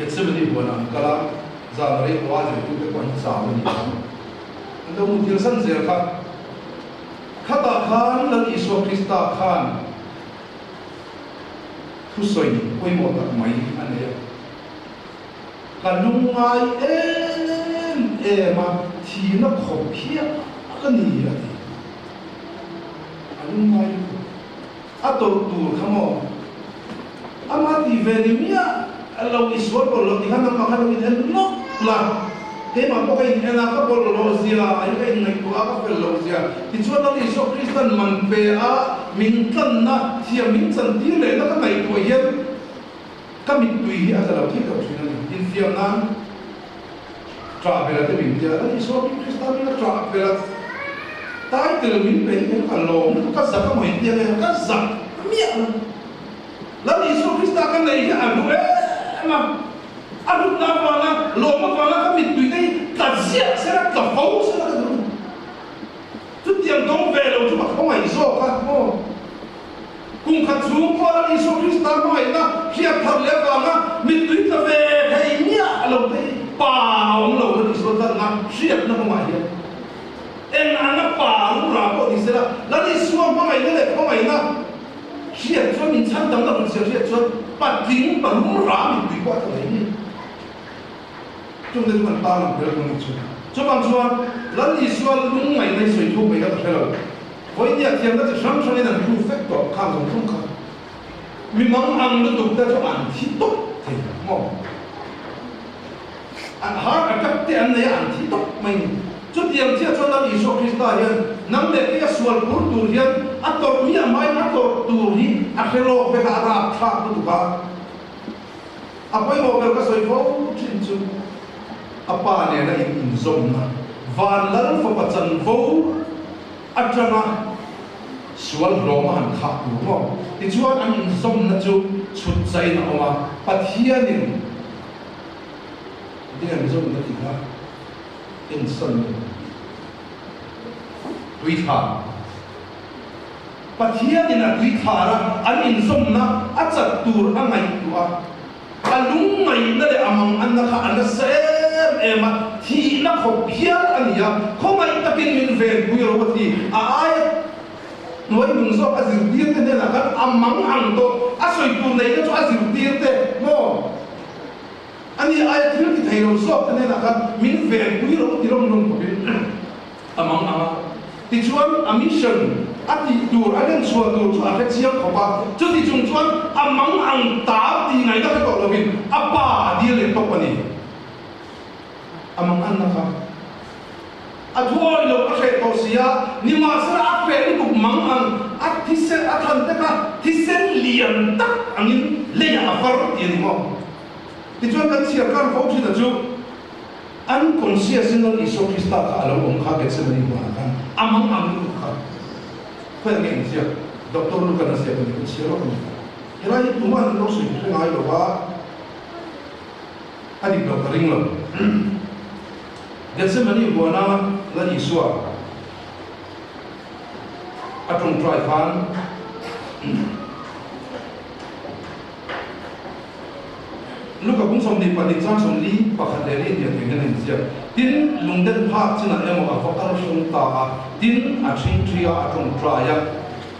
Jadi sebenarnya bukan kalau zat mereka wajib itu bukan zat ni. Anda mungkin saja kata kan dan Yesus Kristus kan kusoi koi motak mai ane kanungai ma tina kopia akan ni lagi kanungai atau tu kamu amati venimia kalau Yesus kalau tihan nama kalau ini no lah tema pokai ena ka bol lozia ai ka inai ku aka fel lozia ti chuan ni so Kristan man pe a min kan na thia min chan ti le na ka nai tu hian ka mit tui a ka lo thi ka thina ni in fiam nan tra bela te min dia ni so Kristan ni tra bela tai te min pe ni ka lo ka za ka mo dia le ka za mia la ni so Kristan ka nai a lu ma Aduh nama loma mana kami tuinai tazia serap tafau serap tu. Tu tiang dong velo tu mak kau iso kan mo. Kung katsung ko ala Yesus Kristus mo ina siya tharle banga mitui ta ve hei nia lo te pa ong lo ni so ta na siya na mo ya. En ana pa lu ra ko ni sera la ni suam mo ina le ko ina siya so min chan dang da siya so pa ting pa lu ra mitui ko ta ni. Chúng ta vẫn ta làm việc của chúng. Cho bạn chuan, lần đi xuân đúng ngày nay sợi thu bị các thầy rồi. Với nhà thiền đó thì sáng sáng nay là thu phép tọt khang giống không khang. mi mang ang lu tuk ta cho an thi tok thei mo an har a kap te an ne an thi tok mai chút tiang chia cho ta Isu Krista hian nam le ke sual pur tur hian ator mi amai ator tur hi a khelo be ka ra tha tu ka apoi mo ber ka soi fo chin chu apa ne na in zom na van lal fo pa chan vo atana sual roma han kha tu mo ti chuan an in zom na chu chut chai na oma pathianin dia zom na ti ha in son tui tha pathianin a tui tha ra an in zom na a chat tur a ngai tu a alung ngai na le amang an na kha an sem ema thi na kho phial ania kho ngai takin min vel pui ro thi a ai noi mun so a zir dir te na kan amang ang to a soi tu nei na chu a zir dir te mo ani ai thil ki thai ro so te na kan min vel pui ro ti rom rom ko amang ama ti chuan a mission ati tur anen chua tur chu a fe chiang kho ba chu ti chung chuan amang ang ta ti ngai da ko lo bin apa dia le to pani amang an na kha a thoi lo a fe to sia ni ma sa a fe ni ku mang ang a thi se a than te ka thi sen lian tak angin le ya far ti ni mo ti chuan kan chia kan fo chi da chu an conscious in Isu Krista ka alo ong kha ke se ni ma kan amang ang lu kha khoi nge sia doctor lu kan sia ni sia ro ni era ni tuman lo sui ke ngai lo wa ani doctor ring lo get se mani bona la Isu atong try fan lu ka bung som ni pa ni chang som li pa khat le ni dia theng nen sia tin lung den phak china emo a vokal shung ta a tin a thing tria atong try ya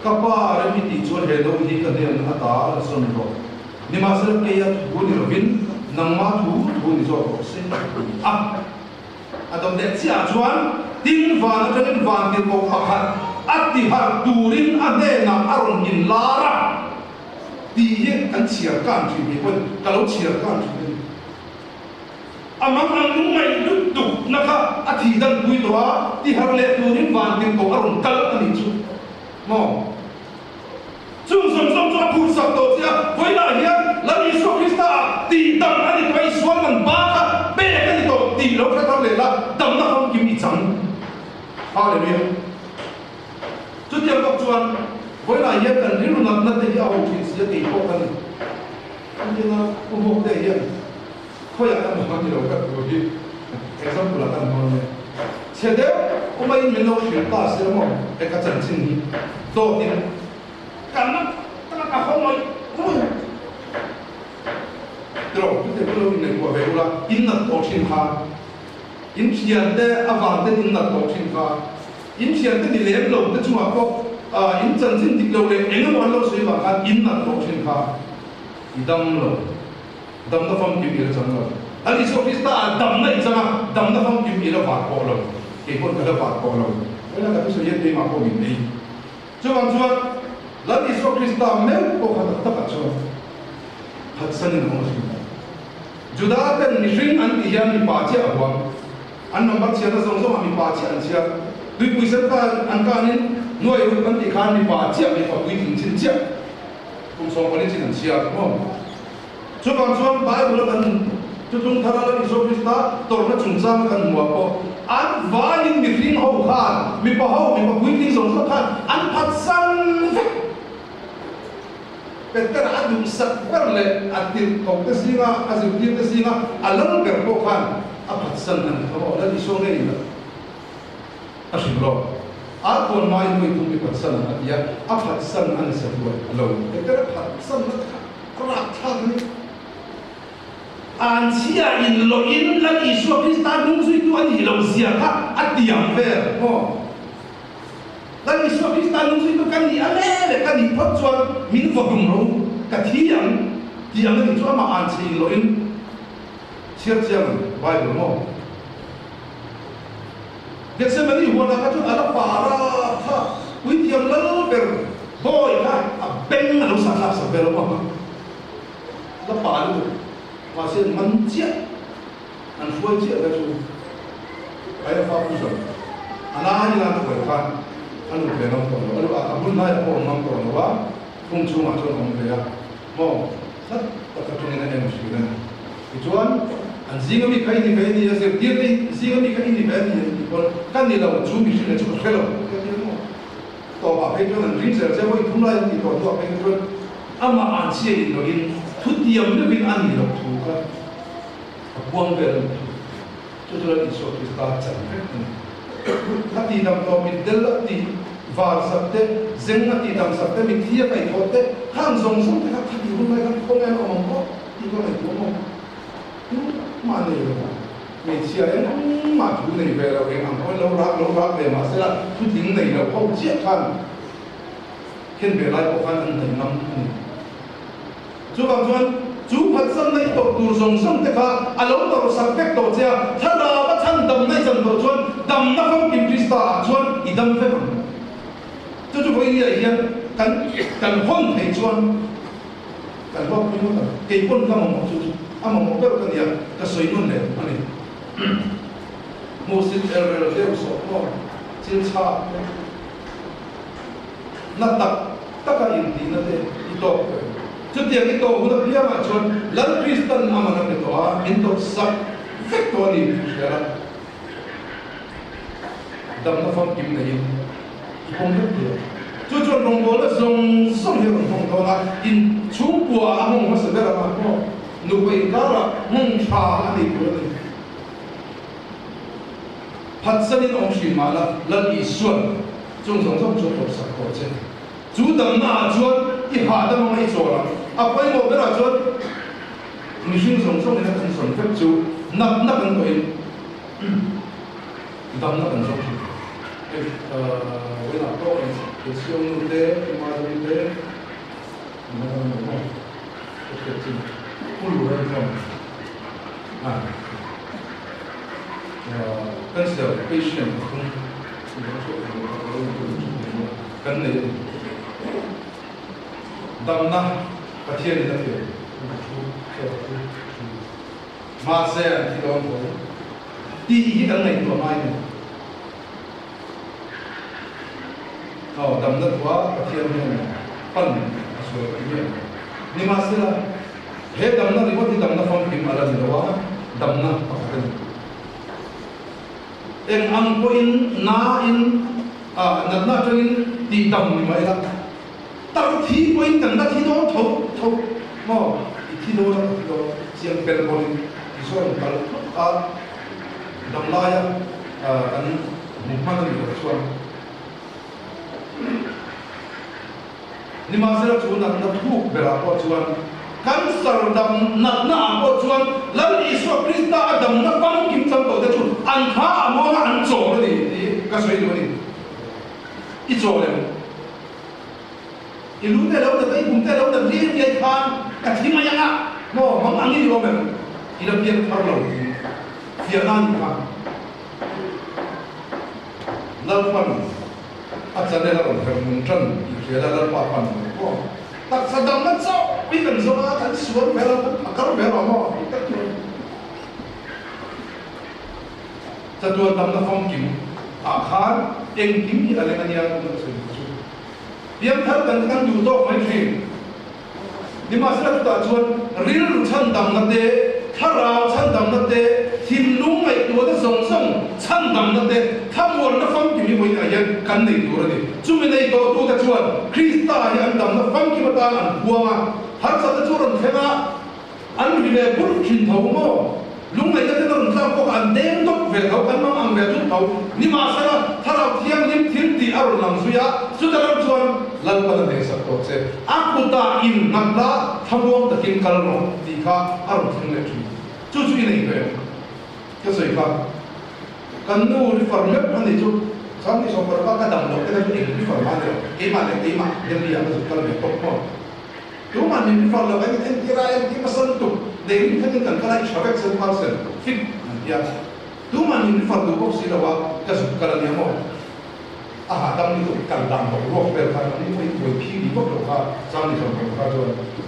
ka pa re mi ti chol he do hi ka den a ta la son ro ni ma sel ke ya bu ni rovin nang ma thu bu ni zo se a adom de chia chuan tin van a den van ki ko pakhat ati har turin ade na aron in lara ti ye kan chia kan chi ni kon ka lo chia kan chi amang ang ngai lut tu na kha athi dan pui to ti har le turin van tin ko aron kal ani chu mo chung som som cho pu sa to sia voi la hian la Isu Krista ti dam ani pai suan man ba ka pe ka ni to ti lo ka ta le la dam na không kim ni chang hallelujah chút tiang bọc chuan với lại hiện cần riêng là nát thì ao thì sẽ tỷ bộ cần nhưng mà cũng không thể hiện thôi là ăn mà thì đâu cần rồi cái xong là ăn ngon này sẽ đấy ông ấy mình đâu chuyển ta sẽ mà cái chân chân đi đầu tiên cần nó ta cả không nói rồi cái điều này của về là in là tổ chức ha in chuyện đấy avant đấy in là tổ chức ha in chuyện đấy thì lấy lâu đấy chúng ta có in chân chân đi lâu lên anh em lo suy vào cái in là tổ chức ha idam lo dam nó phong kiếm được chẳng rồi anh Isu Krista dam này chẳng dam nó phong kiếm được vạt bỏ rồi cái con cái vạt bỏ rồi đây là cái sự hiện đi mà có mình đi cho bằng chuan là Isu Krista mấy có khả năng tất cả cho hạt sen nó không được Juda kan mission an tiyan ni pachi awang an number chia na song song ami pachi an chia dui puisan ka an ka nin noi ru kan ti khan ni pachi ami pa dui ting chin chia kum song kan chin an chia mo chu kan chuan bible kan chu tung thara la Isu Krista tor na chung chang kan muwa ko an vain mi ring ho khan mi pa dui ting song song khan an phat san Peter adu sakar le atir kau kesinga azir dir kesinga alang berko khan apat san an kau la di songe ina asimlo akon mai moi tum bi pat san atia apat san an sa duai lo Peter apat san na kra thang ni an sia in lo in la Isu Krista nung sui tu an lo sia ka atiam ver ho dan Isu Krista nung sui tu kan ni ale kan ni phot chuan min vo dum ro ka thiang tiang ni chuan ma an chi lo in chiar chiang bible mo get se mani huana ka chu ala para tha wi tiang lal ber boy ka beng lo sa sa sa pero ma la pa lu ma se man chia an fuai chia da chu ai fa pu so ana ni la ko kan anu le no ko alu a bun na ya ko mam ko no wa fung chu ma chu no le ya mo sat ta ta tu ni na em shi na chuan an zinga mi kai ni ve ni se dir ni zinga mi kai ni ve ni ko kan ni la chu mi shi na chu khelo to ba pe chu an ring se se wo thum la ni ko to pe chu ama an che ni no in thu tiam ne bin an ni lo thu ka buang ve chu chu la ni so ki sta chan hati dam to min del ti var sabte zeng hati dam sabte mi thia kai thote kham zong zong te hati hun mai kan khong en om ko ti ko mai ko mo ma ne lo mi chia en ma thu nei ve lo en am ko lo rak le ma se la thu ting nei lo ko chia khan khen ve lai ko khan an nei nam ni chu bang chuan chú phát sinh này tổ tu rong sông thế cả, alo tổ sắc phép tổ chia, thà là bắt chân đầm này chân tổ chuan, đầm nó không kim Krista chuan, ý đầm phép không, chú có ý gì vậy? Cần hôn thầy chuan, cần hôn như thế nào? Cái hôn cái mồm chú, mồm cái cái gì? Cái sợi luôn này, anh ấy, Moses el reo số, chiến xa, nát tất cả những gì nó thế, ý tổ chút tiền cái tổ của nó bia mà chọn lần Christian mà nó cái tổ in tổ sắc phép tổ này thế là đâm nó phong kim này không biết được chút chọn đồng bộ là dùng xong hiện đồng bộ là in chung của ông mà sẽ ra mà có nụ cười cả là mong cha này của nó phát sinh ông sĩ mà là lần ý xuân trong dòng dòng chỗ tổ sắc tổ trên chú đầm na chuan i ha da mai cho la a pai mo bera chuan mi shin song song ne kan son phép chu nap kan ko in dam na kan so we la to in siong nu de ma de no no ke tin pulu ran kam kan se patient kan ne đâm na phát hiện ra được mà sẽ thì đó có đi cái này của mai này đâm na quá phát hiện ra phân số cái gì nhưng mà sẽ là hết đâm na thì có thì đâm na phong kim mà là gì đó đâm na phát hiện em ăn có in na in nát na cho in đi đâm như vậy là tao thi quên cần ta thi đó thâu mà thi đó xem bên bồn thì số lượng kalau đầm lai anh một mang cái gì đó nhưng mà sẽ là chuan nó thuốc về là có chuan kan sar đầm nát na có chuan lần Isu Krista đầm nó phăng kim chân tổ thế chuan anh khá mà anh trổ rồi thì cái số đó đi ít trổ đấy ilu te lo te kum te lo te ri ke khan ka thima yang mo mang angi lo me ila pian thar lo fianan ka lal pan achane la on thang tran i la lal pa pan ko tak sadam na so wi kan so a kan suan me la akar me lo mo ta tu sa tu dam na phong kim a khan eng kim ni ale ngania ko so biang thar kan du to mai thing ni ma sra ta chuan ril chan dam na te tharao chan dam na te thin lung mai tu da song song chan dam na te thamor na fam ki mi moi na yan kan nei tu ra ni chu mi nei to tu ta chuan Krista hi an dam na fam ki ma ta an buanga har sa ta chuan thema an mi le bur khin thau mo lung mai ta te ron tla ko an deng dok ve thau kan mang ang ve tu thau ni ma sra tharao thiang lim thim ti ar lam suya su ta ram chuan lan pa na sa to che akuta in nakla thamom ta kin kal ro ti kha ar thing le chu chu nei ve ke soi kha kan nu ri farme ani chu sam ni so par ka ka dam lo ke na ni ri farma de e ma le te ma de ri ya ma kal me to ko tu ma ni far lo ka en tira en ti masan tu de ri ka kan kala shabek sen par sen fit ya tu ma ni far do ko si la wa ka su kala ni mo dam ni tu kan dam ho ro pe kha ni mai boi phi ni ko lo kha sam ni so kha jo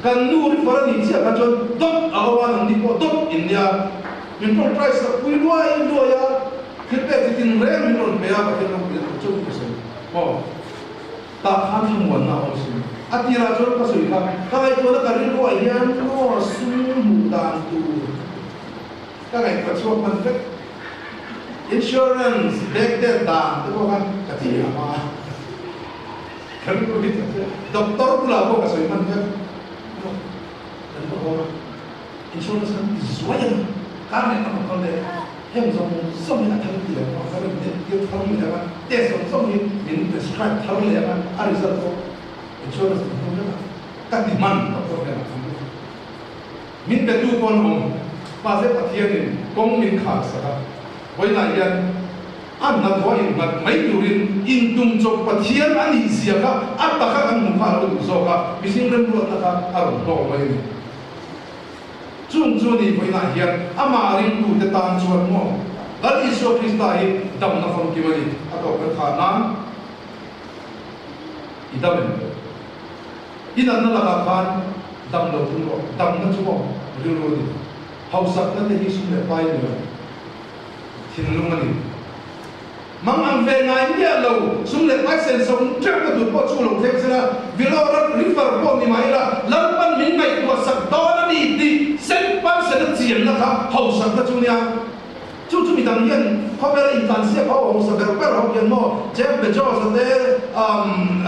kan nu ri fara ni sia kha jo dot awan ni ko dot india min pro price la pui lo ai lo ya khit pe tin re min ron pe ya ba ke lo chu ko so mo ta kha thim wan na o si atira jo ka sui kha kai to na ka ri lo ai yan no su mu dan tu ka ngai ka chu man pe insurance back there dan tu kan ka ti ama kan ko bi doktor pula ko ka sui man pe dan ko insurance kan zuaya karena apa kalau deh hem som ni akan tidak kalau dia tahu ni apa tes som ni min prescribe tahu ni apa ada satu insurance itu kan di mana apa kan min betul pun pasal patian ni kong min khas sah boleh naik anak tua yang mai turin intum jok patian ani siapa apakah kan muka lalu soka bising rembuat nak arun normal ini chung ni poi na hian ama ring tu te tan chuan mo dal isu krista hi dam na fam ki mani ato ka tha na idam ina na la khan dam lo tu lo dam na chu mo ri lo ni hausak na te hi sum le pai ni thin lung ani mang ang ve ngai ni lo sum le pai sen som trap ka tu po chu lo thek sira vilo ra river po ni mai la lam pan min ngai tu sak do na ni ti sen pan sen chiam na kha hausak na chu nia chu mi dang yen kho be la intan sia kho ho sa ber per ho yen mo Jeff Bezos te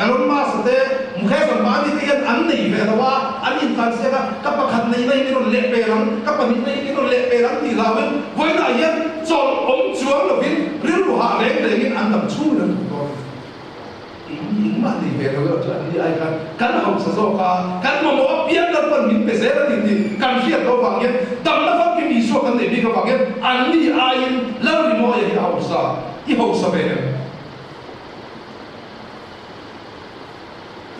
Elon Musk te Mukesh Ambani te yen an nei ve da wa an intan sia ka pa khat nei nei ni ron le pe ran ka pa nei ni ron le pe ran ti la wen voi na yen chol om chuang lo bin ri ru ha le le ni an dam chu ran ko in ma ni ve lo cha ni ai kan ho sa so ka kan mo mo pian la pan min pe se ra ti kan sia do wa yen dam na fa ki mi so kan ne bi ka wa yen an ni ai la ri mo ya ha sa I ho sa be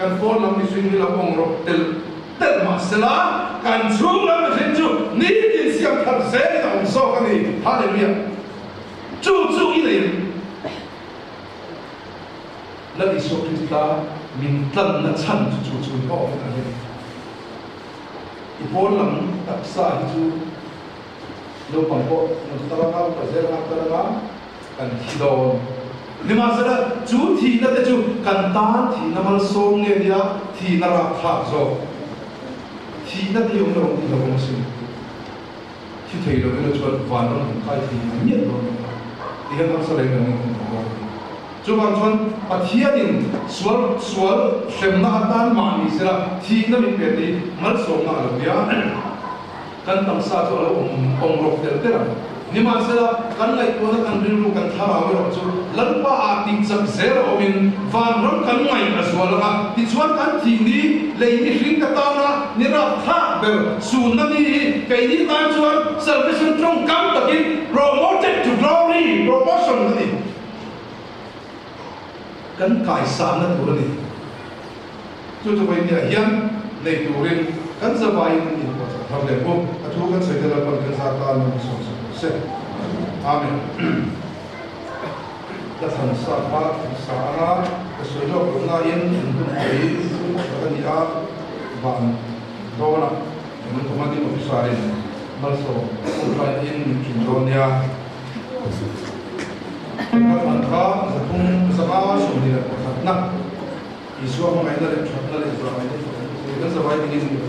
kan phone lam ni swing la ong ro tel ma sela kan chung la me chu ni tin siam thar se na ong so kan ni hallelujah chu I le la Isu Krista min tan na chan chu ko na ni I phone lam tak sa chu lo pang ko no tara ka pa se na tara kan hidon lima sera chu thi na te chu kan ta thi na mal song nge dia thi na ra kha zo thi na ti yong ro ti lo mo sin thi thei lo ne chu van ro khai thi ni lo ti ga sa le na chu ban chuan pathianin swal sem na tan ma ni sera thi na min pe ti mal song na lo dia kan tam sa chu lo ong ro tel ni ma sera kan lai to na kan ri ru kan tha ra ro chu lan pa a ti sak zero min van ron kan ngai aswal ga ti chuan kan thi ni le ni hring ka ta na ni ra tha ber su na ni kai ni tan chuan salvation trong kam takin promoted to glory promotion ni kan kai sa na tu ni chu bai ni hian nei tu rin kan za vai ni ko tha le ko athu kan sai da kan sa ta ni so Amen. Datang sahabat sahaja kesulitan pengajian untuk hari akan dia bang dona dengan teman di ofisarin masuk pengajian contohnya mereka satu sama sudah nak isu mengenai dari Israel itu dengan sebaik ini